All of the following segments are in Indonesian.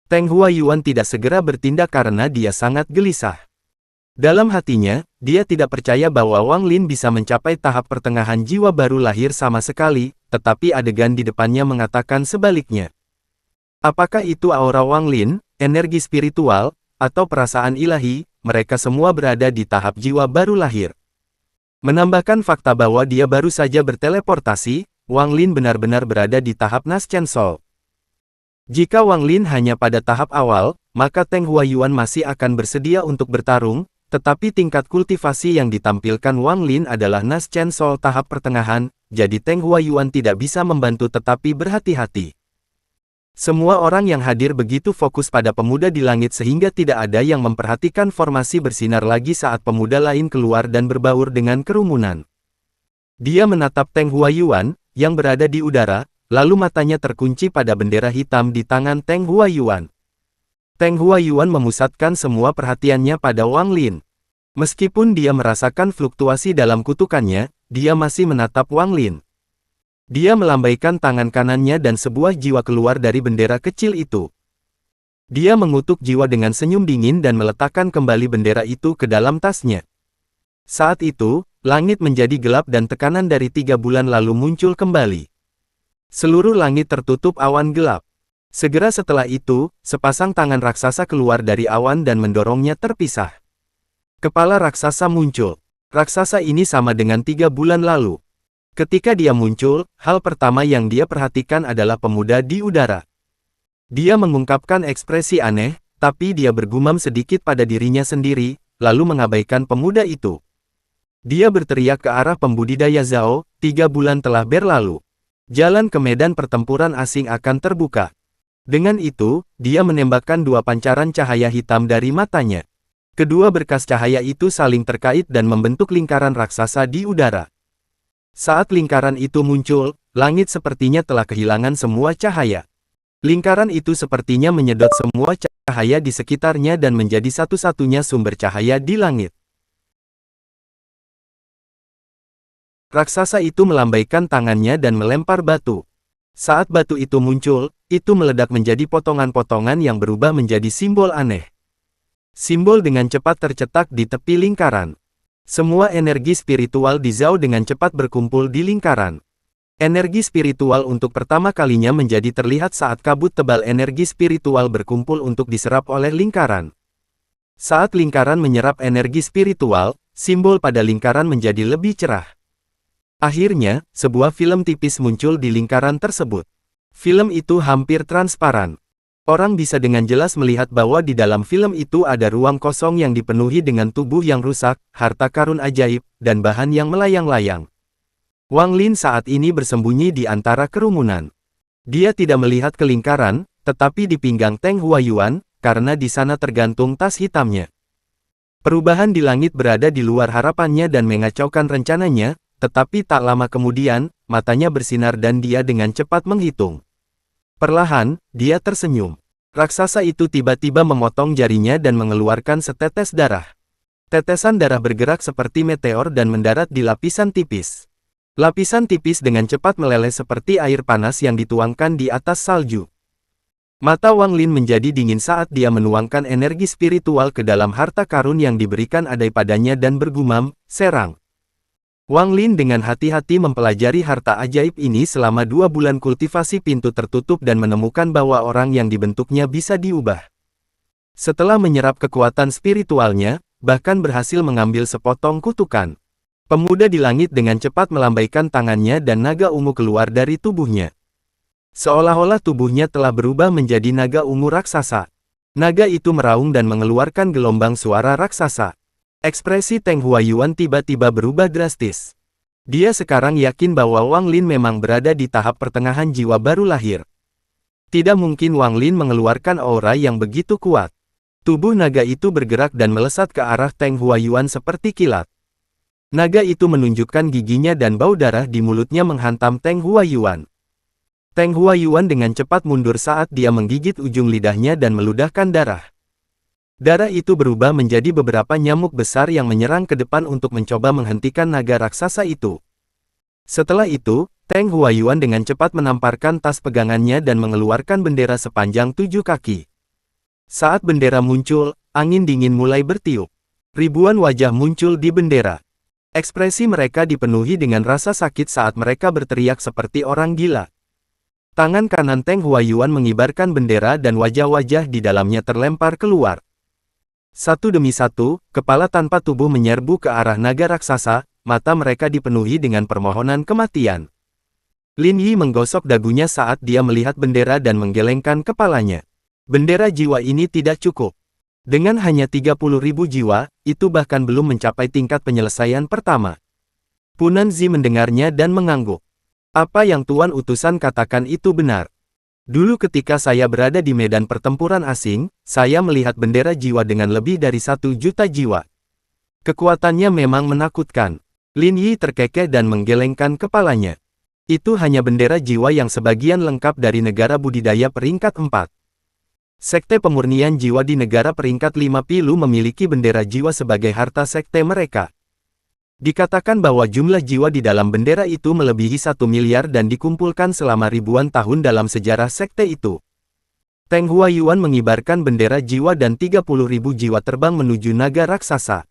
Teng Huayuan tidak segera bertindak karena dia sangat gelisah. Dalam hatinya, dia tidak percaya bahwa Wang Lin bisa mencapai tahap pertengahan jiwa baru lahir sama sekali, tetapi adegan di depannya mengatakan sebaliknya. Apakah itu aura Wang Lin, energi spiritual, atau perasaan ilahi, mereka semua berada di tahap jiwa baru lahir. Menambahkan fakta bahwa dia baru saja berteleportasi, Wang Lin benar-benar berada di tahap Naschen Soul. Jika Wang Lin hanya pada tahap awal, maka Teng Huayuan masih akan bersedia untuk bertarung, tetapi tingkat kultivasi yang ditampilkan Wang Lin adalah Naschen Soul tahap pertengahan, jadi Teng Huayuan tidak bisa membantu tetapi berhati-hati. Semua orang yang hadir begitu fokus pada pemuda di langit sehingga tidak ada yang memperhatikan formasi bersinar lagi saat pemuda lain keluar dan berbaur dengan kerumunan. Dia menatap Teng Huayuan, yang berada di udara, lalu matanya terkunci pada bendera hitam di tangan Teng Huayuan. Teng Huayuan memusatkan semua perhatiannya pada Wang Lin. Meskipun dia merasakan fluktuasi dalam kutukannya, dia masih menatap Wang Lin. Dia melambaikan tangan kanannya dan sebuah jiwa keluar dari bendera kecil itu. Dia mengutuk jiwa dengan senyum dingin dan meletakkan kembali bendera itu ke dalam tasnya. Saat itu, langit menjadi gelap dan tekanan dari 3 bulan lalu muncul kembali. Seluruh langit tertutup awan gelap. Segera setelah itu, sepasang tangan raksasa keluar dari awan dan mendorongnya terpisah. Kepala raksasa muncul. Raksasa ini sama dengan 3 bulan lalu. Ketika dia muncul, hal pertama yang dia perhatikan adalah pemuda di udara. Dia mengungkapkan ekspresi aneh, tapi dia bergumam sedikit pada dirinya sendiri, lalu mengabaikan pemuda itu. Dia berteriak ke arah pembudidaya Zhao, 3 bulan telah berlalu. Jalan ke medan pertempuran asing akan terbuka. Dengan itu, dia menembakkan 2 pancaran cahaya hitam dari matanya. Kedua berkas cahaya itu saling terkait dan membentuk lingkaran raksasa di udara. Saat lingkaran itu muncul, langit sepertinya telah kehilangan semua cahaya. Lingkaran itu sepertinya menyedot semua cahaya di sekitarnya dan menjadi satu-satunya sumber cahaya di langit. Raksasa itu melambaikan tangannya dan melempar batu. Saat batu itu muncul, itu meledak menjadi potongan-potongan yang berubah menjadi simbol aneh. Simbol dengan cepat tercetak di tepi lingkaran. Semua energi spiritual di Zhao dengan cepat berkumpul di lingkaran. Energi spiritual untuk pertama kalinya menjadi terlihat saat kabut tebal energi spiritual berkumpul untuk diserap oleh lingkaran. Saat lingkaran menyerap energi spiritual, simbol pada lingkaran menjadi lebih cerah. Akhirnya, sebuah film tipis muncul di lingkaran tersebut. Film itu hampir transparan. Orang bisa dengan jelas melihat bahwa di dalam film itu ada ruang kosong yang dipenuhi dengan tubuh yang rusak, harta karun ajaib, dan bahan yang melayang-layang. Wang Lin saat ini bersembunyi di antara kerumunan. Dia tidak melihat ke lingkaran, tetapi di pinggang Teng Huayuan, karena di sana tergantung tas hitamnya. Perubahan di langit berada di luar harapannya dan mengacaukan rencananya, tetapi tak lama kemudian, matanya bersinar dan dia dengan cepat menghitung. Perlahan, dia tersenyum. Raksasa itu tiba-tiba memotong jarinya dan mengeluarkan setetes darah. Tetesan darah bergerak seperti meteor dan mendarat di lapisan tipis. Lapisan tipis dengan cepat meleleh seperti air panas yang dituangkan di atas salju. Mata Wang Lin menjadi dingin saat dia menuangkan energi spiritual ke dalam harta karun yang diberikan adai padanya dan bergumam, "Serang." Wang Lin dengan hati-hati mempelajari harta ajaib ini selama 2 bulan kultivasi pintu tertutup dan menemukan bahwa orang yang dibentuknya bisa diubah. Setelah menyerap kekuatan spiritualnya, bahkan berhasil mengambil sepotong kutukan. Pemuda di langit dengan cepat melambaikan tangannya dan naga ungu keluar dari tubuhnya. Seolah-olah tubuhnya telah berubah menjadi naga ungu raksasa. Naga itu meraung dan mengeluarkan gelombang suara raksasa. Ekspresi Teng Huayuan tiba-tiba berubah drastis. Dia sekarang yakin bahwa Wang Lin memang berada di tahap pertengahan jiwa baru lahir. Tidak mungkin Wang Lin mengeluarkan aura yang begitu kuat. Tubuh naga itu bergerak dan melesat ke arah Teng Huayuan seperti kilat. Naga itu menunjukkan giginya dan bau darah di mulutnya menghantam Teng Huayuan. Teng Huayuan dengan cepat mundur saat dia menggigit ujung lidahnya dan meludahkan darah. Darah itu berubah menjadi beberapa nyamuk besar yang menyerang ke depan untuk mencoba menghentikan naga raksasa itu. Setelah itu, Teng Huayuan dengan cepat menamparkan tas pegangannya dan mengeluarkan bendera sepanjang 7 kaki. Saat bendera muncul, angin dingin mulai bertiup. Ribuan wajah muncul di bendera. Ekspresi mereka dipenuhi dengan rasa sakit saat mereka berteriak seperti orang gila. Tangan kanan Teng Huayuan mengibarkan bendera dan wajah-wajah di dalamnya terlempar keluar. Satu demi satu, kepala tanpa tubuh menyerbu ke arah naga raksasa, mata mereka dipenuhi dengan permohonan kematian. Lin Yi menggosok dagunya saat dia melihat bendera dan menggelengkan kepalanya. Bendera jiwa ini tidak cukup. Dengan hanya 30.000 jiwa, itu bahkan belum mencapai tingkat penyelesaian pertama. Punan Zi mendengarnya dan mengangguk. Apa yang Tuan Utusan katakan itu benar. Dulu ketika saya berada di medan pertempuran asing, saya melihat bendera jiwa dengan lebih dari 1 juta jiwa. Kekuatannya memang menakutkan. Lin Yi terkekeh dan menggelengkan kepalanya. Itu hanya bendera jiwa yang sebagian lengkap dari negara budidaya peringkat 4. Sekte pemurnian jiwa di negara peringkat 5 Pilu memiliki bendera jiwa sebagai harta sekte mereka. Dikatakan bahwa jumlah jiwa di dalam bendera itu melebihi 1 miliar dan dikumpulkan selama ribuan tahun dalam sejarah sekte itu. Teng Huayuan mengibarkan bendera jiwa dan 30.000 jiwa terbang menuju naga raksasa.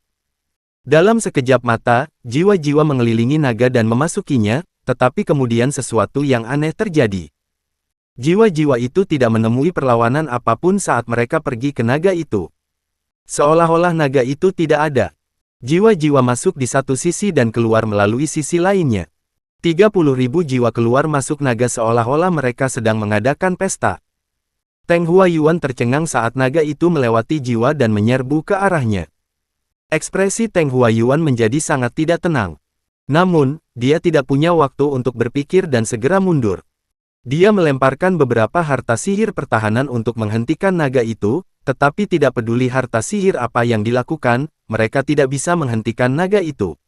Dalam sekejap mata, jiwa-jiwa mengelilingi naga dan memasukinya, tetapi kemudian sesuatu yang aneh terjadi. Jiwa-jiwa itu tidak menemui perlawanan apapun saat mereka pergi ke naga itu. Seolah-olah naga itu tidak ada. Jiwa-jiwa masuk di satu sisi dan keluar melalui sisi lainnya. 30.000 jiwa keluar masuk naga seolah-olah mereka sedang mengadakan pesta. Teng Huayuan tercengang saat naga itu melewati jiwa dan menyerbu ke arahnya. Ekspresi Teng Huayuan menjadi sangat tidak tenang. Namun, dia tidak punya waktu untuk berpikir dan segera mundur. Dia melemparkan beberapa harta sihir pertahanan untuk menghentikan naga itu, tetapi tidak peduli harta sihir apa yang dilakukan, mereka tidak bisa menghentikan naga itu.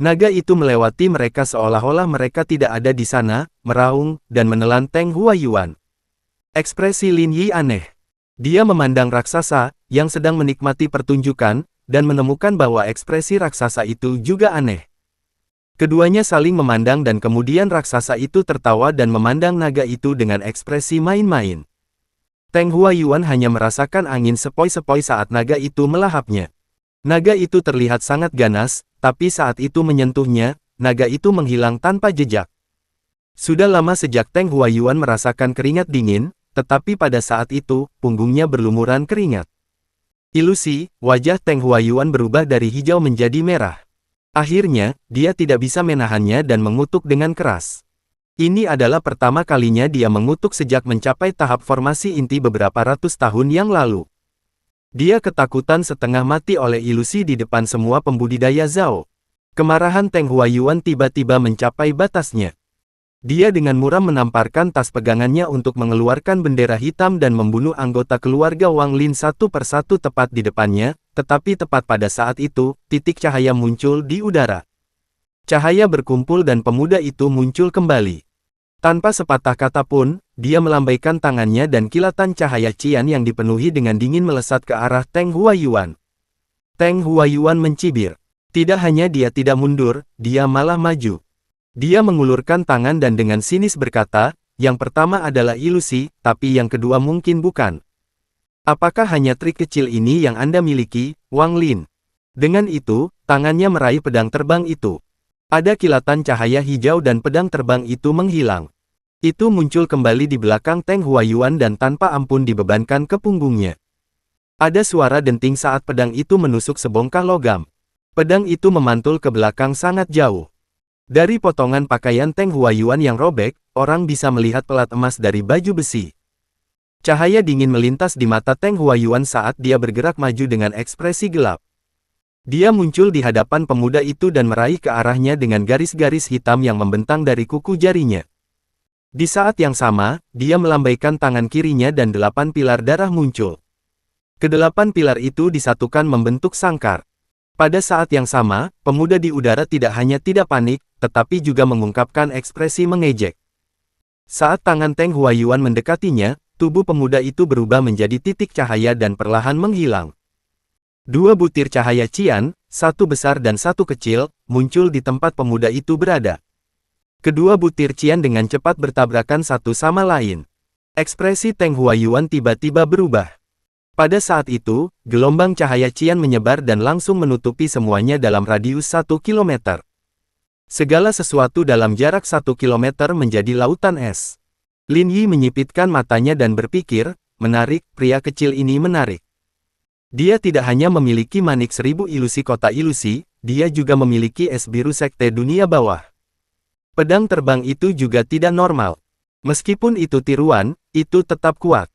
Naga itu melewati mereka seolah-olah mereka tidak ada di sana, meraung, dan menelan Teng Huayuan. Ekspresi Lin Yi aneh. Dia memandang raksasa, yang sedang menikmati pertunjukan, dan menemukan bahwa ekspresi raksasa itu juga aneh. Keduanya saling memandang dan kemudian raksasa itu tertawa dan memandang naga itu dengan ekspresi main-main. Teng Huayuan hanya merasakan angin sepoi-sepoi saat naga itu melahapnya. Naga itu terlihat sangat ganas, tapi saat itu menyentuhnya, naga itu menghilang tanpa jejak. Sudah lama sejak Teng Huayuan merasakan keringat dingin, tetapi pada saat itu, punggungnya berlumuran keringat. Ilusi, wajah Teng Huayuan berubah dari hijau menjadi merah. Akhirnya, dia tidak bisa menahannya dan mengutuk dengan keras. Ini adalah pertama kalinya dia mengutuk sejak mencapai tahap formasi inti beberapa ratus tahun yang lalu. Dia ketakutan setengah mati oleh ilusi di depan semua pembudidaya Zhao. Kemarahan Teng Huayuan tiba-tiba mencapai batasnya. Dia dengan muram menamparkan tas pegangannya untuk mengeluarkan bendera hitam dan membunuh anggota keluarga Wang Lin satu persatu tepat di depannya, tetapi tepat pada saat itu, titik cahaya muncul di udara. Cahaya berkumpul dan pemuda itu muncul kembali. Tanpa sepatah kata pun, dia melambaikan tangannya dan kilatan cahaya cian yang dipenuhi dengan dingin melesat ke arah Teng Huayuan. Teng Huayuan mencibir. Tidak hanya dia tidak mundur, dia malah maju. Dia mengulurkan tangan dan dengan sinis berkata, yang pertama adalah ilusi, tapi yang kedua mungkin bukan. Apakah hanya trik kecil ini yang Anda miliki, Wang Lin? Dengan itu, tangannya meraih pedang terbang itu. Ada kilatan cahaya hijau dan pedang terbang itu menghilang. Itu muncul kembali di belakang Teng Huayuan dan tanpa ampun dibebankan ke punggungnya. Ada suara denting saat pedang itu menusuk sebongkah logam. Pedang itu memantul ke belakang sangat jauh. Dari potongan pakaian Teng Huayuan yang robek, orang bisa melihat pelat emas dari baju besi. Cahaya dingin melintas di mata Teng Huayuan saat dia bergerak maju dengan ekspresi gelap. Dia muncul di hadapan pemuda itu dan meraih ke arahnya dengan garis-garis hitam yang membentang dari kuku jarinya. Di saat yang sama, dia melambaikan tangan kirinya dan 8 pilar darah muncul. Kedelapan pilar itu disatukan membentuk sangkar. Pada saat yang sama, pemuda di udara tidak hanya tidak panik, tetapi juga mengungkapkan ekspresi mengejek. Saat tangan Teng Huayuan mendekatinya, tubuh pemuda itu berubah menjadi titik cahaya dan perlahan menghilang. Dua butir cahaya cian, satu besar dan satu kecil, muncul di tempat pemuda itu berada. Kedua butir cian dengan cepat bertabrakan satu sama lain. Ekspresi Teng Huayuan tiba-tiba berubah. Pada saat itu, gelombang cahaya cian menyebar dan langsung menutupi semuanya dalam radius 1 kilometer. Segala sesuatu dalam jarak 1 kilometer menjadi lautan es. Lin Yi menyipitkan matanya dan berpikir, menarik, pria kecil ini menarik. Dia tidak hanya memiliki manik 1000 ilusi kota ilusi, dia juga memiliki es biru sekte dunia bawah. Pedang terbang itu juga tidak normal. Meskipun itu tiruan, itu tetap kuat.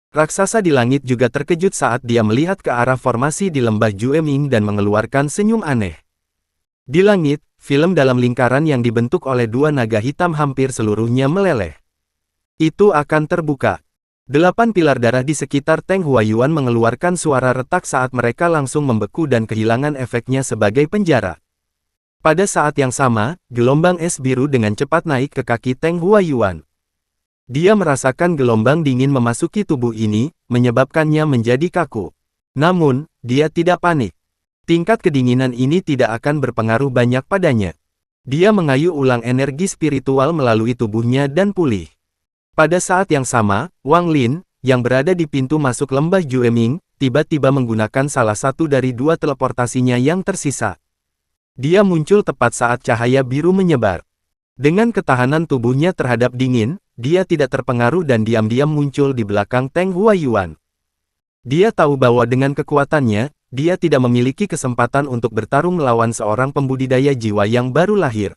Raksasa di langit juga terkejut saat dia melihat ke arah formasi di lembah Jueming dan mengeluarkan senyum aneh. Di langit, film dalam lingkaran yang dibentuk oleh dua naga hitam hampir seluruhnya meleleh. Itu akan terbuka. 8 pilar darah di sekitar Teng Huayuan mengeluarkan suara retak saat mereka langsung membeku dan kehilangan efeknya sebagai penjara. Pada saat yang sama, gelombang es biru dengan cepat naik ke kaki Teng Huayuan. Dia merasakan gelombang dingin memasuki tubuh ini, menyebabkannya menjadi kaku. Namun, dia tidak panik. Tingkat kedinginan ini tidak akan berpengaruh banyak padanya. Dia mengayuh ulang energi spiritual melalui tubuhnya dan pulih. Pada saat yang sama, Wang Lin, yang berada di pintu masuk lembah Jueming, tiba-tiba menggunakan salah satu dari dua teleportasinya yang tersisa. Dia muncul tepat saat cahaya biru menyebar. Dengan ketahanan tubuhnya terhadap dingin, dia tidak terpengaruh dan diam-diam muncul di belakang Teng Huayuan. Dia tahu bahwa dengan kekuatannya, dia tidak memiliki kesempatan untuk bertarung melawan seorang pembudidaya jiwa yang baru lahir.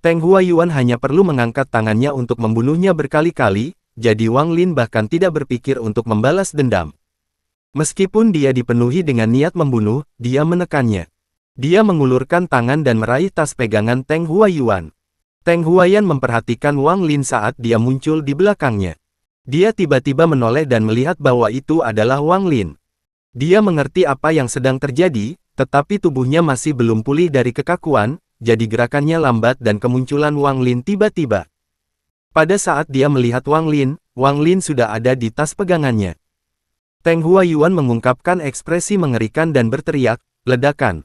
Teng Huayuan hanya perlu mengangkat tangannya untuk membunuhnya berkali-kali, jadi Wang Lin bahkan tidak berpikir untuk membalas dendam. Meskipun dia dipenuhi dengan niat membunuh, dia menekannya. Dia mengulurkan tangan dan meraih tas pegangan Teng Huayuan. Teng Huaiyan memperhatikan Wang Lin saat dia muncul di belakangnya. Dia tiba-tiba menoleh dan melihat bahwa itu adalah Wang Lin. Dia mengerti apa yang sedang terjadi, tetapi tubuhnya masih belum pulih dari kekakuan, jadi gerakannya lambat dan kemunculan Wang Lin tiba-tiba. Pada saat dia melihat Wang Lin sudah ada di tas pegangannya. Teng Huayuan mengungkapkan ekspresi mengerikan dan berteriak, "Ledakan!"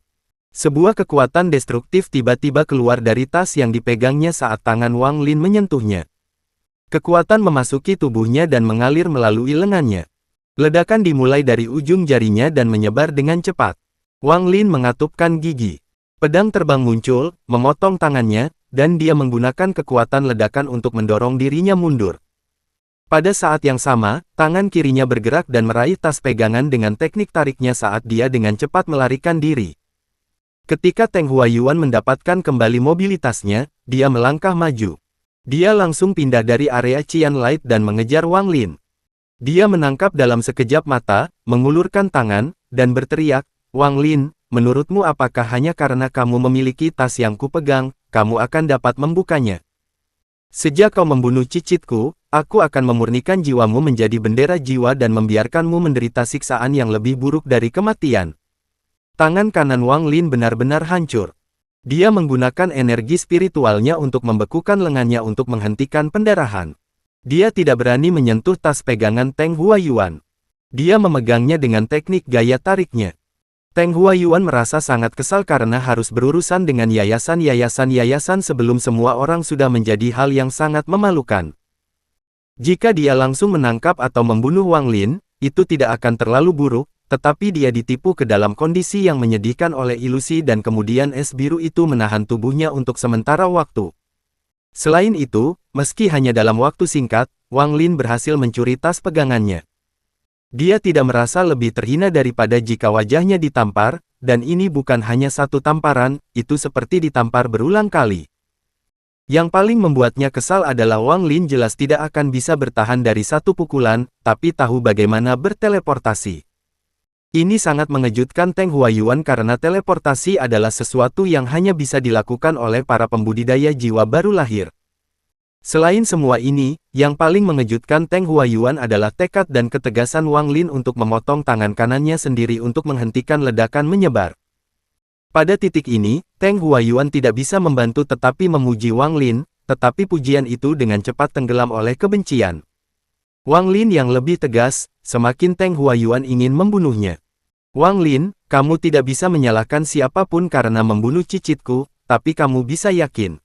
Sebuah kekuatan destruktif tiba-tiba keluar dari tas yang dipegangnya saat tangan Wang Lin menyentuhnya. Kekuatan memasuki tubuhnya dan mengalir melalui lengannya. Ledakan dimulai dari ujung jarinya dan menyebar dengan cepat. Wang Lin mengatupkan gigi. Pedang terbang muncul, memotong tangannya, dan dia menggunakan kekuatan ledakan untuk mendorong dirinya mundur. Pada saat yang sama, tangan kirinya bergerak dan meraih tas pegangan dengan teknik tariknya saat dia dengan cepat melarikan diri. Ketika Teng Huayuan mendapatkan kembali mobilitasnya, dia melangkah maju. Dia langsung pindah dari area Qian Light dan mengejar Wang Lin. Dia menangkap dalam sekejap mata, mengulurkan tangan, dan berteriak, "Wang Lin, menurutmu apakah hanya karena kamu memiliki tas yang kupegang, kamu akan dapat membukanya? Sejak kau membunuh cicitku, aku akan memurnikan jiwamu menjadi bendera jiwa dan membiarkanmu menderita siksaan yang lebih buruk dari kematian." Tangan kanan Wang Lin benar-benar hancur. Dia menggunakan energi spiritualnya untuk membekukan lengannya untuk menghentikan pendarahan. Dia tidak berani menyentuh tas pegangan Teng Huayuan. Dia memegangnya dengan teknik gaya tariknya. Teng Huayuan merasa sangat kesal karena harus berurusan dengan yayasan sebelum semua orang sudah menjadi hal yang sangat memalukan. Jika dia langsung menangkap atau membunuh Wang Lin, itu tidak akan terlalu buruk. Tetapi dia ditipu ke dalam kondisi yang menyedihkan oleh ilusi dan kemudian es biru itu menahan tubuhnya untuk sementara waktu. Selain itu, meski hanya dalam waktu singkat, Wang Lin berhasil mencuri tas pegangannya. Dia tidak merasa lebih terhina daripada jika wajahnya ditampar, dan ini bukan hanya satu tamparan, itu seperti ditampar berulang kali. Yang paling membuatnya kesal adalah Wang Lin jelas tidak akan bisa bertahan dari satu pukulan, tapi tahu bagaimana berteleportasi. Ini sangat mengejutkan Teng Huayuan karena teleportasi adalah sesuatu yang hanya bisa dilakukan oleh para pembudidaya jiwa baru lahir. Selain semua ini, yang paling mengejutkan Teng Huayuan adalah tekad dan ketegasan Wang Lin untuk memotong tangan kanannya sendiri untuk menghentikan ledakan menyebar. Pada titik ini, Teng Huayuan tidak bisa membantu tetapi memuji Wang Lin, tetapi pujian itu dengan cepat tenggelam oleh kebencian. Wang Lin yang lebih tegas, semakin Teng Huayuan ingin membunuhnya. "Wang Lin, kamu tidak bisa menyalahkan siapapun karena membunuh cicitku, tapi kamu bisa yakin.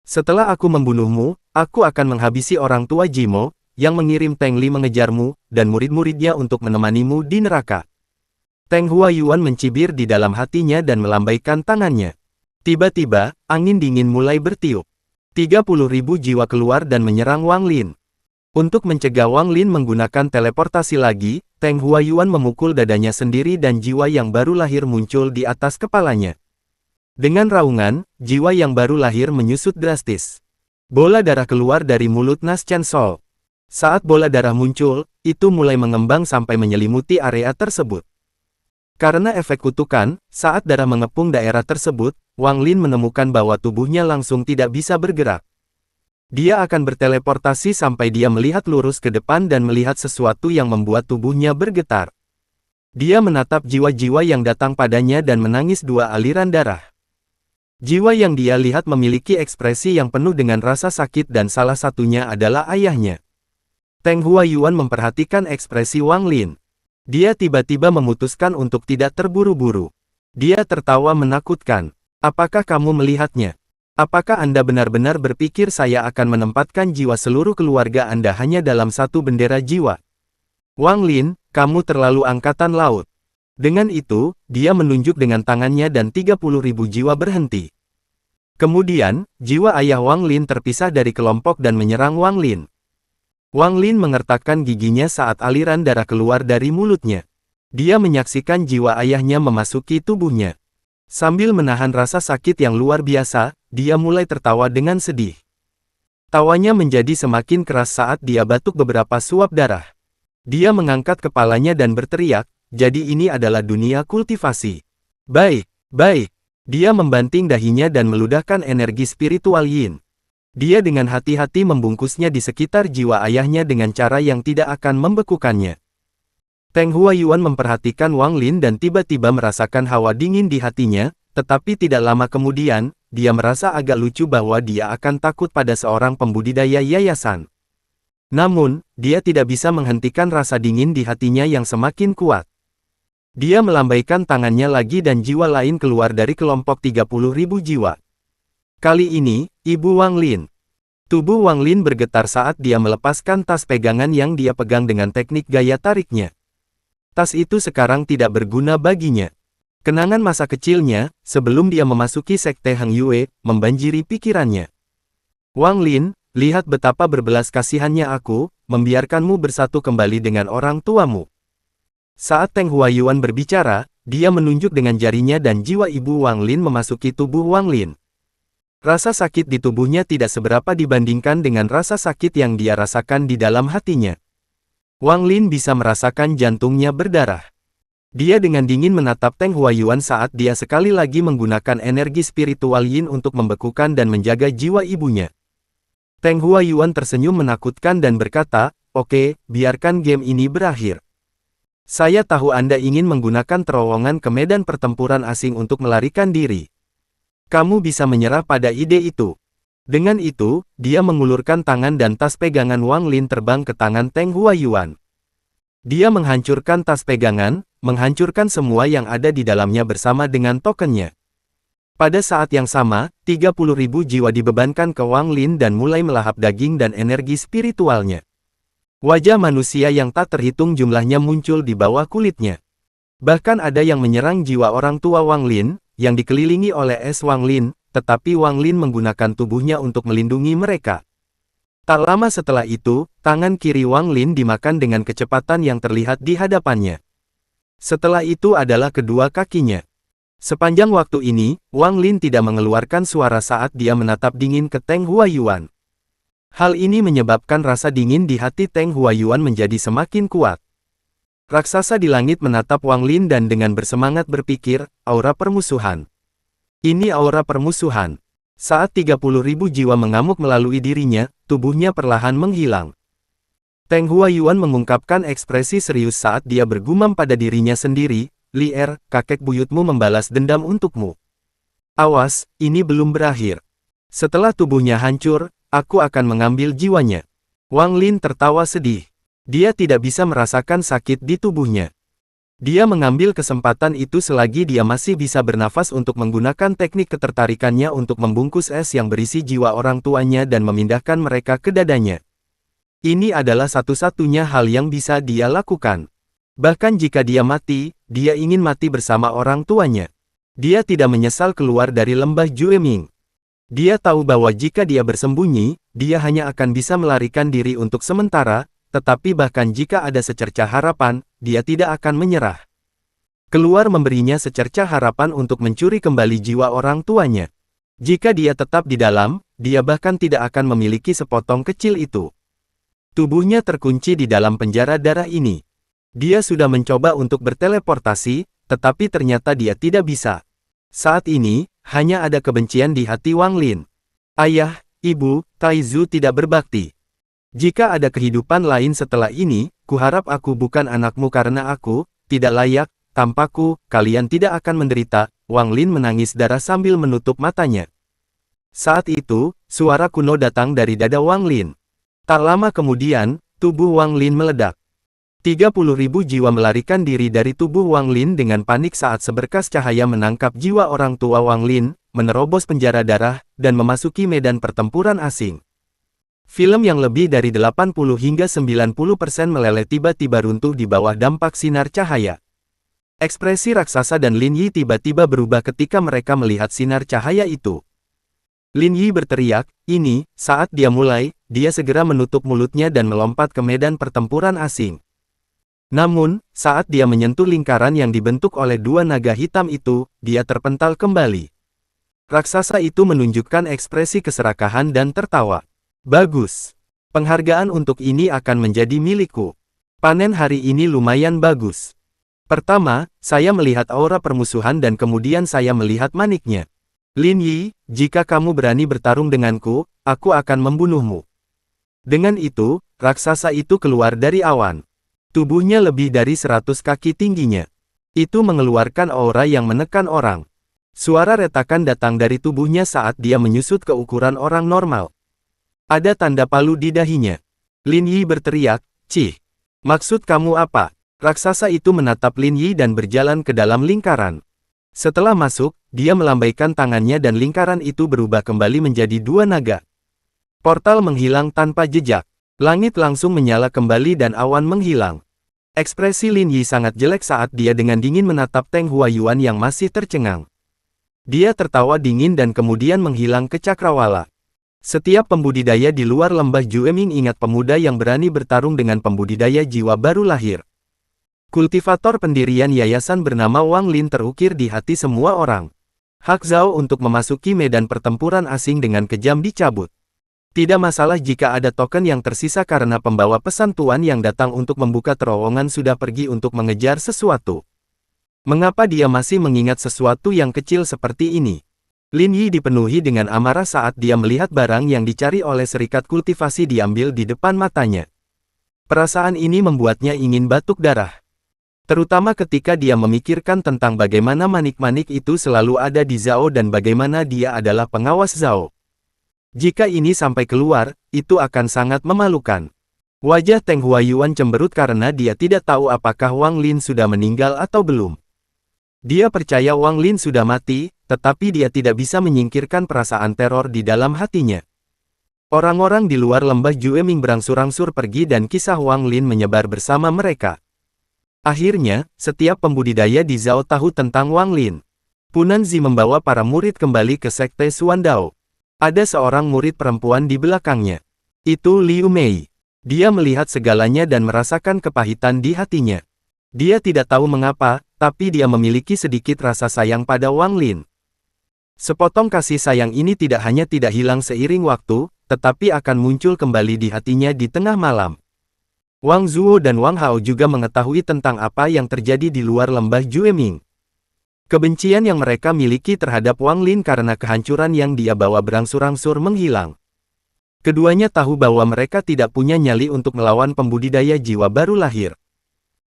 Setelah aku membunuhmu, aku akan menghabisi orang tua Jimo, yang mengirim Teng Li mengejarmu, dan murid-muridnya untuk menemanimu di neraka. Teng Huayuan mencibir di dalam hatinya dan melambaikan tangannya. Tiba-tiba, angin dingin mulai bertiup. 30.000 jiwa keluar dan menyerang Wang Lin. Untuk mencegah Wang Lin menggunakan teleportasi lagi, Teng Huayuan memukul dadanya sendiri dan jiwa yang baru lahir muncul di atas kepalanya. Dengan raungan, jiwa yang baru lahir menyusut drastis. Bola darah keluar dari mulut Nas Chansol. Saat bola darah muncul, itu mulai mengembang sampai menyelimuti area tersebut. Karena efek kutukan, saat darah mengepung daerah tersebut, Wang Lin menemukan bahwa tubuhnya langsung tidak bisa bergerak. Dia akan berteleportasi sampai dia melihat lurus ke depan dan melihat sesuatu yang membuat tubuhnya bergetar. Dia menatap jiwa-jiwa yang datang padanya dan menangis 2 aliran darah. Jiwa yang dia lihat memiliki ekspresi yang penuh dengan rasa sakit dan salah satunya adalah ayahnya. Teng Huayuan memperhatikan ekspresi Wang Lin. Dia tiba-tiba memutuskan untuk tidak terburu-buru. Dia tertawa menakutkan. Apakah kamu melihatnya? Apakah Anda benar-benar berpikir saya akan menempatkan jiwa seluruh keluarga Anda hanya dalam satu bendera jiwa? Wang Lin, kamu terlalu angkatan laut. Dengan itu, dia menunjuk dengan tangannya dan 30.000 jiwa berhenti. Kemudian, jiwa ayah Wang Lin terpisah dari kelompok dan menyerang Wang Lin. Wang Lin mengertakkan giginya saat aliran darah keluar dari mulutnya. Dia menyaksikan jiwa ayahnya memasuki tubuhnya. Sambil menahan rasa sakit yang luar biasa, dia mulai tertawa dengan sedih. Tawanya menjadi semakin keras saat dia batuk beberapa suap darah. Dia mengangkat kepalanya dan berteriak, jadi ini adalah dunia kultivasi. Baik, baik. Dia membanting dahinya dan meludahkan energi spiritual Yin. Dia dengan hati-hati membungkusnya di sekitar jiwa ayahnya dengan cara yang tidak akan membekukannya. Teng Huayuan memperhatikan Wang Lin dan tiba-tiba merasakan hawa dingin di hatinya, tetapi tidak lama kemudian, dia merasa agak lucu bahwa dia akan takut pada seorang pembudidaya yayasan. Namun, dia tidak bisa menghentikan rasa dingin di hatinya yang semakin kuat. Dia melambaikan tangannya lagi dan jiwa lain keluar dari kelompok 30.000 jiwa. Kali ini, Ibu Wang Lin. Tubuh Wang Lin bergetar saat dia melepaskan tas pegangan yang dia pegang dengan teknik gaya tariknya. Tas itu sekarang tidak berguna baginya. Kenangan masa kecilnya, sebelum dia memasuki Sekte Heng Yue, membanjiri pikirannya. Wang Lin, lihat betapa berbelas kasihannya aku, membiarkanmu bersatu kembali dengan orang tuamu. Saat Teng Huayuan berbicara, dia menunjuk dengan jarinya dan jiwa Ibu Wang Lin memasuki tubuh Wang Lin. Rasa sakit di tubuhnya tidak seberapa dibandingkan dengan rasa sakit yang dia rasakan di dalam hatinya. Wang Lin bisa merasakan jantungnya berdarah. Dia dengan dingin menatap Teng Huayuan saat dia sekali lagi menggunakan energi spiritual Yin untuk membekukan dan menjaga jiwa ibunya. Teng Huayuan tersenyum menakutkan dan berkata, "Oke, biarkan game ini berakhir. Saya tahu Anda ingin menggunakan terowongan ke medan pertempuran asing untuk melarikan diri. Kamu bisa menyerah pada ide itu." Dengan itu, dia mengulurkan tangan dan tas pegangan Wang Lin terbang ke tangan Teng Huayuan. Dia menghancurkan tas pegangan, menghancurkan semua yang ada di dalamnya bersama dengan tokennya. Pada saat yang sama, 30.000 jiwa dibebankan ke Wang Lin dan mulai melahap daging dan energi spiritualnya. Wajah manusia yang tak terhitung jumlahnya muncul di bawah kulitnya. Bahkan ada yang menyerang jiwa orang tua Wang Lin, yang dikelilingi oleh es Wang Lin, tetapi Wang Lin menggunakan tubuhnya untuk melindungi mereka. Tak lama setelah itu, tangan kiri Wang Lin dimakan dengan kecepatan yang terlihat di hadapannya. Setelah itu adalah kedua kakinya. Sepanjang waktu ini, Wang Lin tidak mengeluarkan suara saat dia menatap dingin ke Teng Huayuan. Hal ini menyebabkan rasa dingin di hati Teng Huayuan menjadi semakin kuat. Raksasa di langit menatap Wang Lin dan dengan bersemangat berpikir, aura permusuhan. Ini aura permusuhan. Saat 30.000 jiwa mengamuk melalui dirinya, tubuhnya perlahan menghilang. Teng Huayuan mengungkapkan ekspresi serius saat dia bergumam pada dirinya sendiri, "Li Er, kakek buyutmu membalas dendam untukmu. Awas, ini belum berakhir. Setelah tubuhnya hancur, aku akan mengambil jiwanya." Wang Lin tertawa sedih. Dia tidak bisa merasakan sakit di tubuhnya. Dia mengambil kesempatan itu selagi dia masih bisa bernafas untuk menggunakan teknik ketertarikannya untuk membungkus es yang berisi jiwa orang tuanya dan memindahkan mereka ke dadanya. Ini adalah satu-satunya hal yang bisa dia lakukan. Bahkan jika dia mati, dia ingin mati bersama orang tuanya. Dia tidak menyesal keluar dari lembah Jueming. Dia tahu bahwa jika dia bersembunyi, dia hanya akan bisa melarikan diri untuk sementara, tetapi bahkan jika ada secercah harapan, dia tidak akan menyerah. Keluar memberinya secercah harapan untuk mencuri kembali jiwa orang tuanya. Jika dia tetap di dalam, dia bahkan tidak akan memiliki sepotong kecil itu. Tubuhnya terkunci di dalam penjara darah ini. Dia sudah mencoba untuk berteleportasi, tetapi ternyata dia tidak bisa. Saat ini, hanya ada kebencian di hati Wang Lin. Ayah, ibu, Taizu tidak berbakti. Jika ada kehidupan lain setelah ini, kuharap aku bukan anakmu karena aku tidak layak, tanpaku, kalian tidak akan menderita. Wang Lin menangis darah sambil menutup matanya. Saat itu, suara kuno datang dari dada Wang Lin. Tak lama kemudian, tubuh Wang Lin meledak. 30.000 jiwa melarikan diri dari tubuh Wang Lin dengan panik saat seberkas cahaya menangkap jiwa orang tua Wang Lin, menerobos penjara darah, dan memasuki medan pertempuran asing. Film yang lebih dari 80 hingga 90% meleleh tiba-tiba runtuh di bawah dampak sinar cahaya. Ekspresi raksasa dan Lin Yi tiba-tiba berubah ketika mereka melihat sinar cahaya itu. Lin Yi berteriak, ini, saat dia mulai, dia segera menutup mulutnya dan melompat ke medan pertempuran asing. Namun, saat dia menyentuh lingkaran yang dibentuk oleh dua naga hitam itu, dia terpental kembali. Raksasa itu menunjukkan ekspresi keserakahan dan tertawa. Bagus. Penghargaan untuk ini akan menjadi milikku. Panen hari ini lumayan bagus. Pertama, saya melihat aura permusuhan dan kemudian saya melihat maniknya. Lin Yi, jika kamu berani bertarung denganku, aku akan membunuhmu. Dengan itu, raksasa itu keluar dari awan. Tubuhnya lebih dari 100 kaki tingginya. Itu mengeluarkan aura yang menekan orang. Suara retakan datang dari tubuhnya saat dia menyusut ke ukuran orang normal. Ada tanda palu di dahinya. Lin Yi berteriak, "Cih, maksud kamu apa?" Raksasa itu menatap Lin Yi dan berjalan ke dalam lingkaran. Setelah masuk, dia melambaikan tangannya dan lingkaran itu berubah kembali menjadi dua naga. Portal menghilang tanpa jejak. Langit langsung menyala kembali dan awan menghilang. Ekspresi Lin Yi sangat jelek saat dia dengan dingin menatap Teng Huayuan yang masih tercengang. Dia tertawa dingin dan kemudian menghilang ke cakrawala. Setiap pembudidaya di luar lembah Jueming ingat pemuda yang berani bertarung dengan pembudidaya jiwa baru lahir. Kultivator pendirian yayasan bernama Wang Lin terukir di hati semua orang. Hak Zhao untuk memasuki medan pertempuran asing dengan kejam dicabut. Tidak masalah jika ada token yang tersisa karena pembawa pesan tuan yang datang untuk membuka terowongan sudah pergi untuk mengejar sesuatu. Mengapa dia masih mengingat sesuatu yang kecil seperti ini? Lin Yi dipenuhi dengan amarah saat dia melihat barang yang dicari oleh serikat kultivasi diambil di depan matanya. Perasaan ini membuatnya ingin batuk darah. Terutama ketika dia memikirkan tentang bagaimana manik-manik itu selalu ada di Zhao dan bagaimana dia adalah pengawas Zhao. Jika ini sampai keluar, itu akan sangat memalukan. Wajah Teng Huayuan cemberut karena dia tidak tahu apakah Wang Lin sudah meninggal atau belum. Dia percaya Wang Lin sudah mati, tetapi dia tidak bisa menyingkirkan perasaan teror di dalam hatinya. Orang-orang di luar lembah Jueming berangsur-angsur pergi dan kisah Wang Lin menyebar bersama mereka. Akhirnya, setiap pembudidaya di Zhao tahu tentang Wang Lin. Punanzi membawa para murid kembali ke Sekte Suandao. Ada seorang murid perempuan di belakangnya. Itu Liu Mei. Dia melihat segalanya dan merasakan kepahitan di hatinya. Dia tidak tahu mengapa, tapi dia memiliki sedikit rasa sayang pada Wang Lin. Sepotong kasih sayang ini tidak hanya tidak hilang seiring waktu, tetapi akan muncul kembali di hatinya di tengah malam. Wang Zuo dan Wang Hao juga mengetahui tentang apa yang terjadi di luar lembah Jueming. Kebencian yang mereka miliki terhadap Wang Lin karena kehancuran yang dia bawa berangsur-angsur menghilang. Keduanya tahu bahwa mereka tidak punya nyali untuk melawan pembudidaya jiwa baru lahir.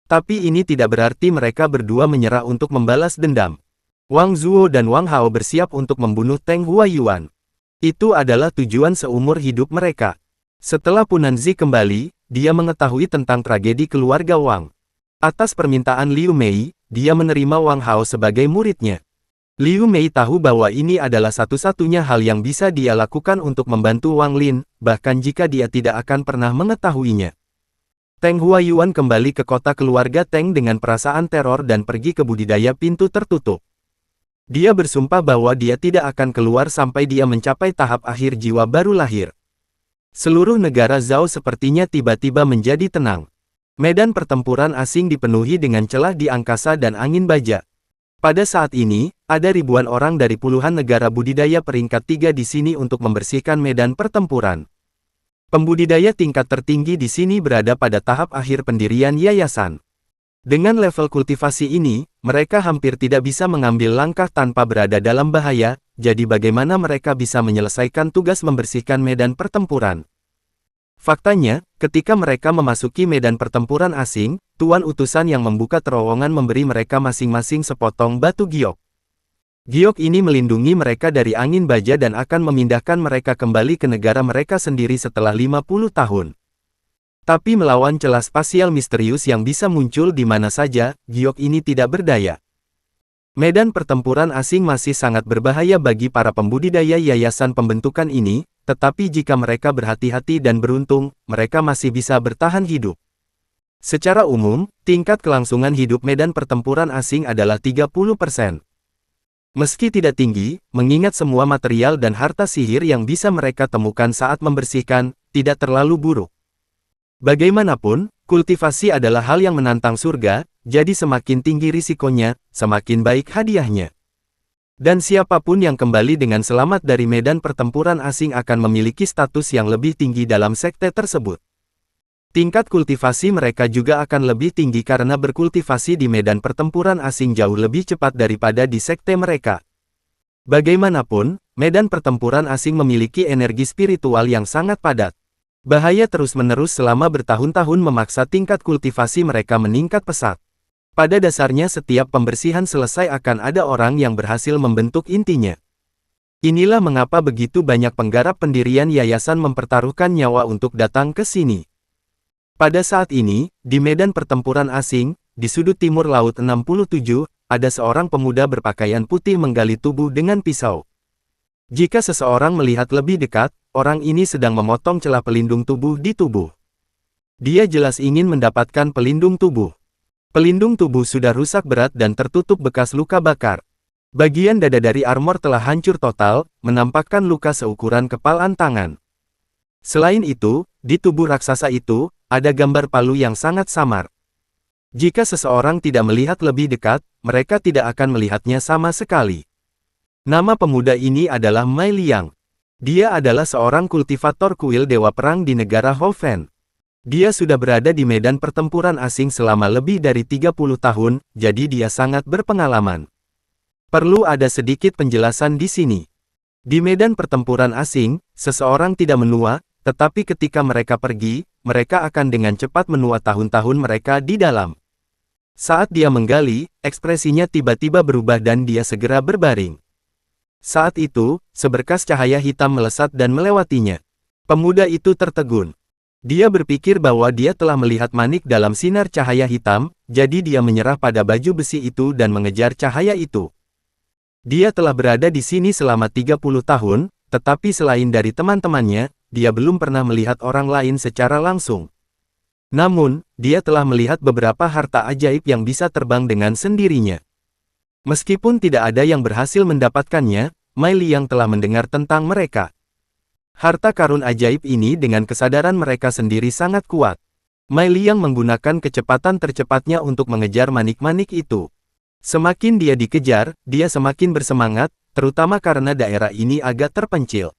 Tapi ini tidak berarti mereka berdua menyerah untuk membalas dendam. Wang Zuo dan Wang Hao bersiap untuk membunuh Teng Huayuan. Itu adalah tujuan seumur hidup mereka. Setelah Punanzi kembali, dia mengetahui tentang tragedi keluarga Wang. Atas permintaan Liu Mei, dia menerima Wang Hao sebagai muridnya. Liu Mei tahu bahwa ini adalah satu-satunya hal yang bisa dia lakukan untuk membantu Wang Lin, bahkan jika dia tidak akan pernah mengetahuinya. Teng Huayuan kembali ke kota keluarga Teng dengan perasaan teror dan pergi ke budidaya pintu tertutup. Dia bersumpah bahwa dia tidak akan keluar sampai dia mencapai tahap akhir jiwa baru lahir. Seluruh negara Zhao sepertinya tiba-tiba menjadi tenang. Medan pertempuran asing dipenuhi dengan celah di angkasa dan angin baja. Pada saat ini, ada ribuan orang dari puluhan negara budidaya peringkat 3 di sini untuk membersihkan medan pertempuran. Pembudidaya tingkat tertinggi di sini berada pada tahap akhir pendirian yayasan. Dengan level kultivasi ini, mereka hampir tidak bisa mengambil langkah tanpa berada dalam bahaya, jadi bagaimana mereka bisa menyelesaikan tugas membersihkan medan pertempuran? Faktanya, ketika mereka memasuki medan pertempuran asing, tuan utusan yang membuka terowongan memberi mereka masing-masing sepotong batu giok. Giok ini melindungi mereka dari angin baja dan akan memindahkan mereka kembali ke negara mereka sendiri setelah 50 tahun. Tapi melawan celah spasial misterius yang bisa muncul di mana saja, giok ini tidak berdaya. Medan pertempuran asing masih sangat berbahaya bagi para pembudidaya yayasan pembentukan ini, tetapi jika mereka berhati-hati dan beruntung, mereka masih bisa bertahan hidup. Secara umum, tingkat kelangsungan hidup medan pertempuran asing adalah 30%. Meski tidak tinggi, mengingat semua material dan harta sihir yang bisa mereka temukan saat membersihkan, tidak terlalu buruk. Bagaimanapun, kultivasi adalah hal yang menantang surga, jadi semakin tinggi risikonya, semakin baik hadiahnya. Dan siapapun yang kembali dengan selamat dari medan pertempuran asing akan memiliki status yang lebih tinggi dalam sekte tersebut. Tingkat kultivasi mereka juga akan lebih tinggi karena berkultivasi di medan pertempuran asing jauh lebih cepat daripada di sekte mereka. Bagaimanapun, medan pertempuran asing memiliki energi spiritual yang sangat padat. Bahaya terus-menerus selama bertahun-tahun memaksa tingkat kultivasi mereka meningkat pesat. Pada dasarnya setiap pembersihan selesai akan ada orang yang berhasil membentuk intinya. Inilah mengapa begitu banyak penggarap pendirian yayasan mempertaruhkan nyawa untuk datang ke sini. Pada saat ini, di medan pertempuran asing, di sudut timur laut 67, ada seorang pemuda berpakaian putih menggali tubuh dengan pisau. Jika seseorang melihat lebih dekat, orang ini sedang memotong celah pelindung tubuh di tubuh. Dia jelas ingin mendapatkan pelindung tubuh. Pelindung tubuh sudah rusak berat dan tertutup bekas luka bakar. Bagian dada dari armor telah hancur total, menampakkan luka seukuran kepalan tangan. Selain itu, di tubuh raksasa itu, ada gambar palu yang sangat samar. Jika seseorang tidak melihat lebih dekat, mereka tidak akan melihatnya sama sekali. Nama pemuda ini adalah Mai Liang. Dia adalah seorang kultivator kuil dewa perang di negara Hoven. Dia sudah berada di medan pertempuran asing selama lebih dari 30 tahun, jadi dia sangat berpengalaman. Perlu ada sedikit penjelasan di sini. Di medan pertempuran asing, seseorang tidak menua, tetapi ketika mereka pergi, mereka akan dengan cepat menua tahun-tahun mereka di dalam. Saat dia menggali, ekspresinya tiba-tiba berubah dan dia segera berbaring. Saat itu, seberkas cahaya hitam melesat dan melewatinya. Pemuda itu tertegun. Dia berpikir bahwa dia telah melihat manik dalam sinar cahaya hitam, jadi dia menyerah pada baju besi itu dan mengejar cahaya itu. Dia telah berada di sini selama 30 tahun, tetapi selain dari teman-temannya, dia belum pernah melihat orang lain secara langsung. Namun, dia telah melihat beberapa harta ajaib yang bisa terbang dengan sendirinya. Meskipun tidak ada yang berhasil mendapatkannya, Mai Liang telah mendengar tentang mereka. Harta karun ajaib ini dengan kesadaran mereka sendiri sangat kuat. Mai Liang menggunakan kecepatan tercepatnya untuk mengejar manik-manik itu. Semakin dia dikejar, dia semakin bersemangat, terutama karena daerah ini agak terpencil.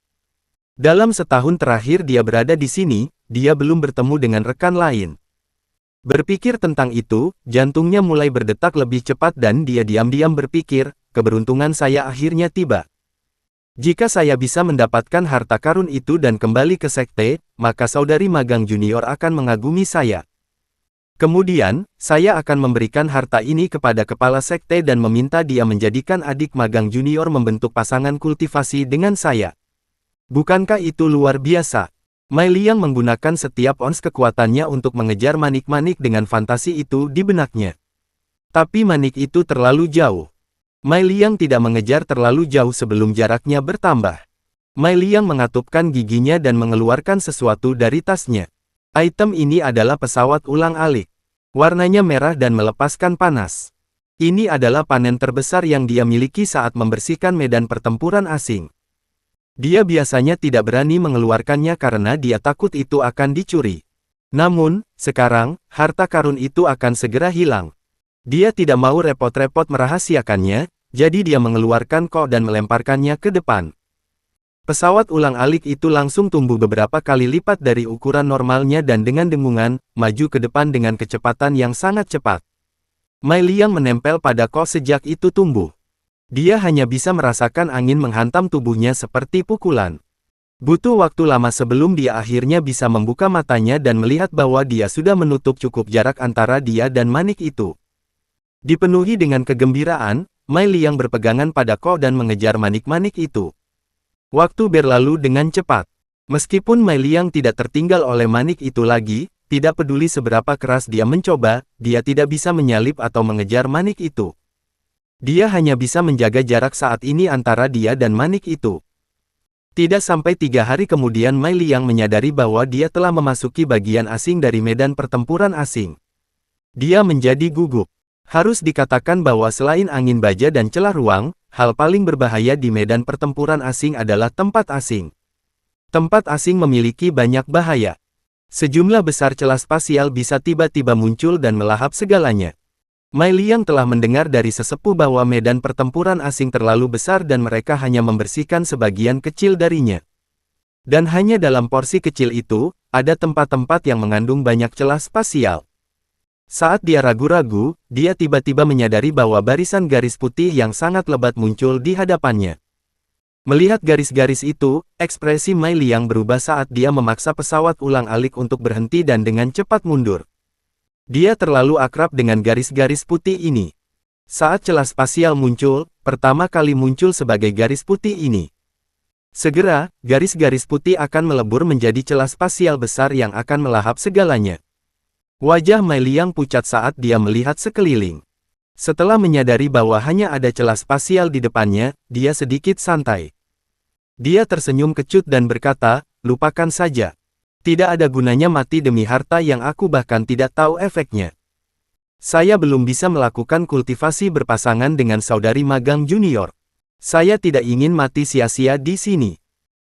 Dalam setahun terakhir dia berada di sini, dia belum bertemu dengan rekan lain. Berpikir tentang itu, jantungnya mulai berdetak lebih cepat dan dia diam-diam berpikir, keberuntungan saya akhirnya tiba. Jika saya bisa mendapatkan harta karun itu dan kembali ke sekte, maka saudari magang junior akan mengagumi saya. Kemudian, saya akan memberikan harta ini kepada kepala sekte dan meminta dia menjadikan adik magang junior membentuk pasangan kultivasi dengan saya. Bukankah itu luar biasa? Mai Liang menggunakan setiap ons kekuatannya untuk mengejar manik-manik dengan fantasi itu di benaknya. Tapi manik itu terlalu jauh. Mei Liang tidak mengejar terlalu jauh sebelum jaraknya bertambah. Mei Liang mengatupkan giginya dan mengeluarkan sesuatu dari tasnya. Item ini adalah pesawat ulang-alik. Warnanya merah dan melepaskan panas. Ini adalah panen terbesar yang dia miliki saat membersihkan medan pertempuran asing. Dia biasanya tidak berani mengeluarkannya karena dia takut itu akan dicuri. Namun, sekarang, harta karun itu akan segera hilang. Dia tidak mau repot-repot merahasiakannya, jadi dia mengeluarkan kok dan melemparkannya ke depan. Pesawat ulang-alik itu langsung tumbuh beberapa kali lipat dari ukuran normalnya dan dengan dengungan, maju ke depan dengan kecepatan yang sangat cepat. Mei Liang menempel pada kok sejak itu tumbuh. Dia hanya bisa merasakan angin menghantam tubuhnya seperti pukulan. Butuh waktu lama sebelum dia akhirnya bisa membuka matanya dan melihat bahwa dia sudah menutup cukup jarak antara dia dan manik itu. Dipenuhi dengan kegembiraan, Mei Liang berpegangan pada kok dan mengejar manik-manik itu. Waktu berlalu dengan cepat. Meskipun Mei Liang tidak tertinggal oleh manik itu lagi, tidak peduli seberapa keras dia mencoba, dia tidak bisa menyalip atau mengejar manik itu. Dia hanya bisa menjaga jarak saat ini antara dia dan manik itu. Tidak sampai 3 hari kemudian Mei Liang menyadari bahwa dia telah memasuki bagian asing dari medan pertempuran asing. Dia menjadi gugup. Harus dikatakan bahwa selain angin baja dan celah ruang, hal paling berbahaya di medan pertempuran asing adalah tempat asing. Tempat asing memiliki banyak bahaya. Sejumlah besar celah spasial bisa tiba-tiba muncul dan melahap segalanya. Mei Liang telah mendengar dari sesepuh bahwa medan pertempuran asing terlalu besar dan mereka hanya membersihkan sebagian kecil darinya. Dan hanya dalam porsi kecil itu, ada tempat-tempat yang mengandung banyak celah spasial. Saat dia ragu-ragu, dia tiba-tiba menyadari bahwa barisan garis putih yang sangat lebat muncul di hadapannya. Melihat garis-garis itu, ekspresi Mei Liang berubah saat dia memaksa pesawat ulang-alik untuk berhenti dan dengan cepat mundur. Dia terlalu akrab dengan garis-garis putih ini. Saat celah spasial muncul, pertama kali muncul sebagai garis putih ini. Segera, garis-garis putih akan melebur menjadi celah spasial besar yang akan melahap segalanya. Wajah Mei Liang pucat saat dia melihat sekeliling. Setelah menyadari bahwa hanya ada celah spasial di depannya, dia sedikit santai. Dia tersenyum kecut dan berkata, lupakan saja. Tidak ada gunanya mati demi harta yang aku bahkan tidak tahu efeknya. Saya belum bisa melakukan kultivasi berpasangan dengan saudari magang junior. Saya tidak ingin mati sia-sia di sini.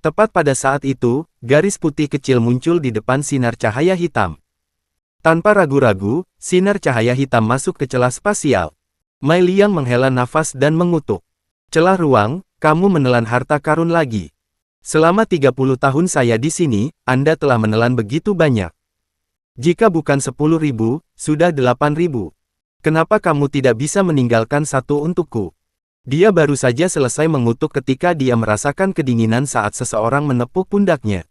Tepat pada saat itu, garis putih kecil muncul di depan sinar cahaya hitam. Tanpa ragu-ragu, sinar cahaya hitam masuk ke celah spasial. Mei Liang menghela nafas dan mengutuk. Celah ruang, kamu menelan harta karun lagi. Selama 30 tahun saya di sini, Anda telah menelan begitu banyak. Jika bukan 10.000, sudah 8.000. Kenapa kamu tidak bisa meninggalkan satu untukku? Dia baru saja selesai mengutuk ketika dia merasakan kedinginan saat seseorang menepuk pundaknya.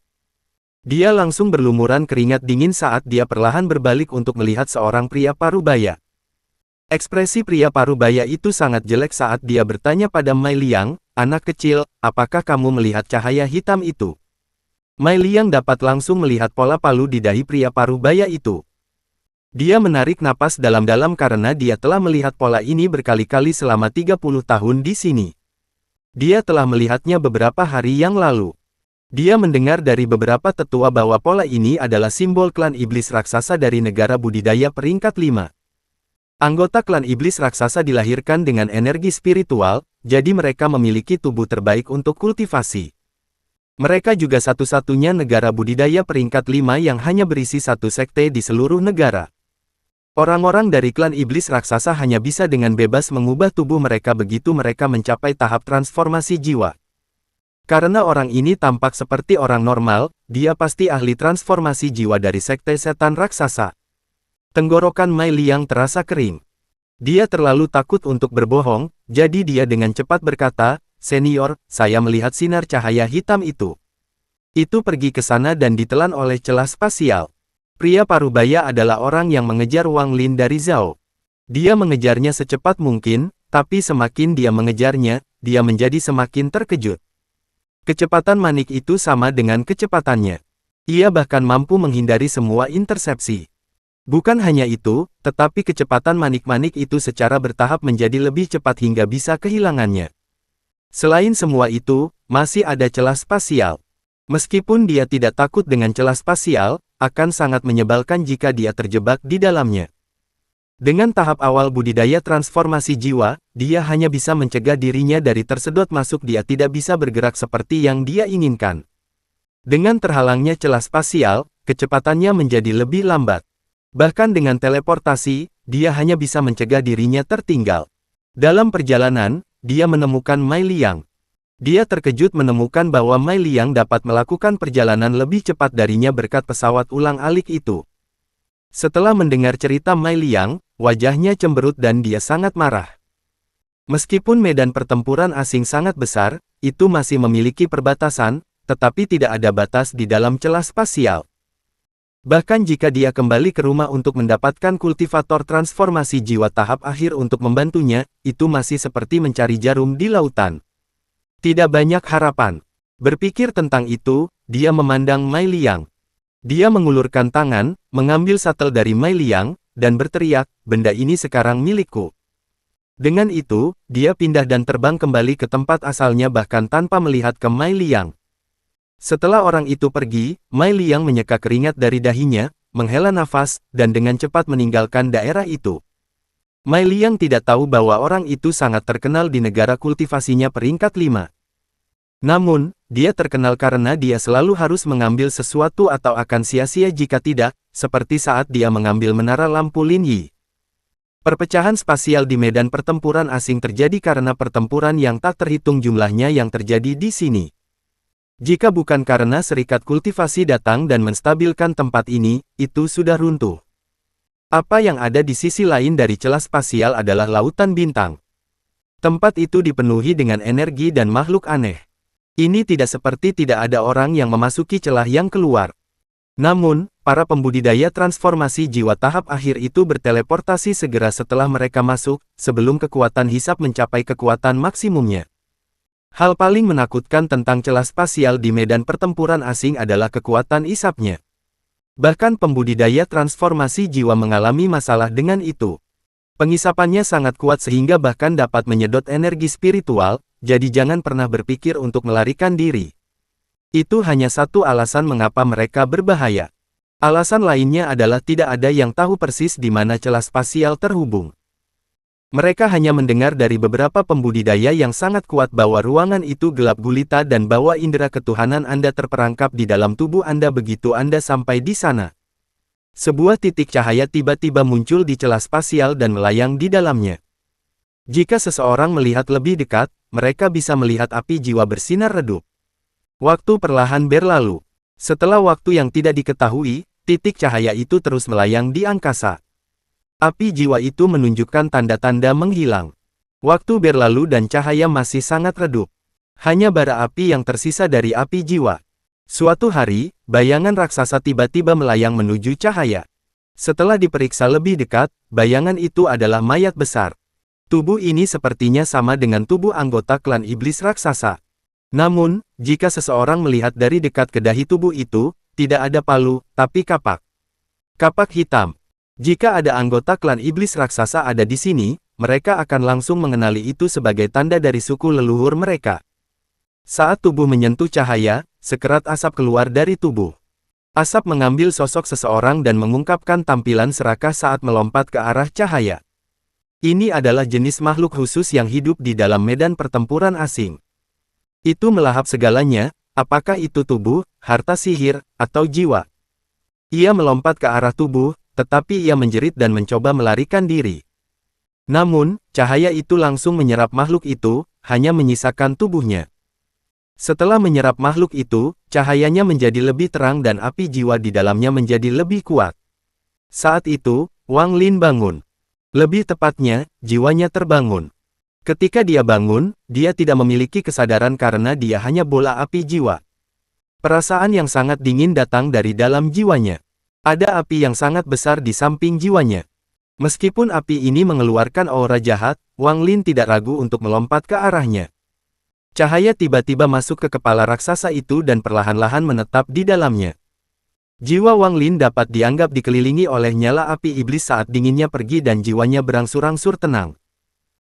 Dia langsung berlumuran keringat dingin saat dia perlahan berbalik untuk melihat seorang pria parubaya. Ekspresi pria parubaya itu sangat jelek saat dia bertanya pada Mei Liang, anak kecil, apakah kamu melihat cahaya hitam itu? Mei Liang dapat langsung melihat pola palu di dahi pria parubaya itu. Dia menarik napas dalam-dalam karena dia telah melihat pola ini berkali-kali selama 30 tahun di sini. Dia telah melihatnya beberapa hari yang lalu. Dia mendengar dari beberapa tetua bahwa pola ini adalah simbol klan iblis raksasa dari negara budidaya peringkat 5. Anggota klan iblis raksasa dilahirkan dengan energi spiritual, jadi mereka memiliki tubuh terbaik untuk kultivasi. Mereka juga satu-satunya negara budidaya peringkat 5 yang hanya berisi satu sekte di seluruh negara. Orang-orang dari klan iblis raksasa hanya bisa dengan bebas mengubah tubuh mereka begitu mereka mencapai tahap transformasi jiwa. Karena orang ini tampak seperti orang normal, dia pasti ahli transformasi jiwa dari sekte setan raksasa. Tenggorokan Mei Liang terasa kering. Dia terlalu takut untuk berbohong, jadi dia dengan cepat berkata, "Senior, saya melihat sinar cahaya hitam itu. Itu pergi ke sana dan ditelan oleh celah spasial." Pria parubaya adalah orang yang mengejar Wang Lin dari Zhao. Dia mengejarnya secepat mungkin, tapi semakin dia mengejarnya, dia menjadi semakin terkejut. Kecepatan manik itu sama dengan kecepatannya. Ia bahkan mampu menghindari semua intersepsi. Bukan hanya itu, tetapi kecepatan manik-manik itu secara bertahap menjadi lebih cepat hingga bisa kehilangannya. Selain semua itu, masih ada celah spasial. Meskipun dia tidak takut dengan celah spasial, akan sangat menyebalkan jika dia terjebak di dalamnya. Dengan tahap awal budidaya transformasi jiwa, dia hanya bisa mencegah dirinya dari tersedot masuk, dia tidak bisa bergerak seperti yang dia inginkan. Dengan terhalangnya celah spasial, kecepatannya menjadi lebih lambat. Bahkan dengan teleportasi, dia hanya bisa mencegah dirinya tertinggal. Dalam perjalanan, dia menemukan Mei Liang. Dia terkejut menemukan bahwa Mei Liang dapat melakukan perjalanan lebih cepat darinya berkat pesawat ulang-alik itu. Setelah mendengar cerita Mei Liang, wajahnya cemberut dan dia sangat marah. Meskipun medan pertempuran asing sangat besar, itu masih memiliki perbatasan, tetapi tidak ada batas di dalam celah spasial. Bahkan jika dia kembali ke rumah untuk mendapatkan kultivator transformasi jiwa tahap akhir untuk membantunya, itu masih seperti mencari jarum di lautan. Tidak banyak harapan. Berpikir tentang itu, dia memandang Mei Liang. Dia mengulurkan tangan, mengambil shuttle dari Mei Liang, dan berteriak, "Benda ini sekarang milikku." Dengan itu, dia pindah dan terbang kembali ke tempat asalnya bahkan tanpa melihat ke Mei Liang. Setelah orang itu pergi, Mei Liang menyeka keringat dari dahinya, menghela nafas, dan dengan cepat meninggalkan daerah itu. Mei Liang tidak tahu bahwa orang itu sangat terkenal di negara kultivasinya peringkat 5. Namun, dia terkenal karena dia selalu harus mengambil sesuatu atau akan sia-sia jika tidak, seperti saat dia mengambil menara lampu Lin Yi. Perpecahan spasial di medan pertempuran asing terjadi karena pertempuran yang tak terhitung jumlahnya yang terjadi di sini. Jika bukan karena serikat kultivasi datang dan menstabilkan tempat ini, itu sudah runtuh. Apa yang ada di sisi lain dari celah spasial adalah lautan bintang. Tempat itu dipenuhi dengan energi dan makhluk aneh. Ini tidak seperti tidak ada orang yang memasuki celah yang keluar. Namun, para pembudidaya transformasi jiwa tahap akhir itu berteleportasi segera setelah mereka masuk, sebelum kekuatan hisap mencapai kekuatan maksimumnya. Hal paling menakutkan tentang celah spasial di medan pertempuran asing adalah kekuatan hisapnya. Bahkan pembudidaya transformasi jiwa mengalami masalah dengan itu. Pengisapannya sangat kuat sehingga bahkan dapat menyedot energi spiritual, jadi jangan pernah berpikir untuk melarikan diri. Itu hanya satu alasan mengapa mereka berbahaya. Alasan lainnya adalah tidak ada yang tahu persis di mana celah spasial terhubung. Mereka hanya mendengar dari beberapa pembudidaya yang sangat kuat bahwa ruangan itu gelap gulita dan bahwa indera ketuhanan Anda terperangkap di dalam tubuh Anda begitu Anda sampai di sana. Sebuah titik cahaya tiba-tiba muncul di celah spasial dan melayang di dalamnya. Jika seseorang melihat lebih dekat, mereka bisa melihat api jiwa bersinar redup. Waktu perlahan berlalu. Setelah waktu yang tidak diketahui, titik cahaya itu terus melayang di angkasa. Api jiwa itu menunjukkan tanda-tanda menghilang. Waktu berlalu dan cahaya masih sangat redup. Hanya bara api yang tersisa dari api jiwa. Suatu hari, bayangan raksasa tiba-tiba melayang menuju cahaya. Setelah diperiksa lebih dekat, bayangan itu adalah mayat besar. Tubuh ini sepertinya sama dengan tubuh anggota klan iblis raksasa. Namun, jika seseorang melihat dari dekat ke dahi tubuh itu, tidak ada palu, tapi kapak. Kapak hitam. Jika ada anggota klan iblis raksasa ada di sini, mereka akan langsung mengenali itu sebagai tanda dari suku leluhur mereka. Saat tubuh menyentuh cahaya, sekerat asap keluar dari tubuh. Asap mengambil sosok seseorang dan mengungkapkan tampilan serakah saat melompat ke arah cahaya. Ini adalah jenis makhluk khusus yang hidup di dalam medan pertempuran asing. Itu melahap segalanya, apakah itu tubuh, harta sihir, atau jiwa. Ia melompat ke arah tubuh, tetapi ia menjerit dan mencoba melarikan diri. Namun, cahaya itu langsung menyerap makhluk itu, hanya menyisakan tubuhnya. Setelah menyerap makhluk itu, cahayanya menjadi lebih terang dan api jiwa di dalamnya menjadi lebih kuat. Saat itu, Wang Lin bangun. Lebih tepatnya, jiwanya terbangun. Ketika dia bangun, dia tidak memiliki kesadaran karena dia hanya bola api jiwa. Perasaan yang sangat dingin datang dari dalam jiwanya. Ada api yang sangat besar di samping jiwanya. Meskipun api ini mengeluarkan aura jahat, Wang Lin tidak ragu untuk melompat ke arahnya. Cahaya tiba-tiba masuk ke kepala raksasa itu dan perlahan-lahan menetap di dalamnya. Jiwa Wang Lin dapat dianggap dikelilingi oleh nyala api iblis saat dinginnya pergi dan jiwanya berangsur-angsur tenang.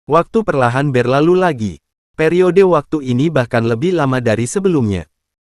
Waktu perlahan berlalu lagi. Periode waktu ini bahkan lebih lama dari sebelumnya.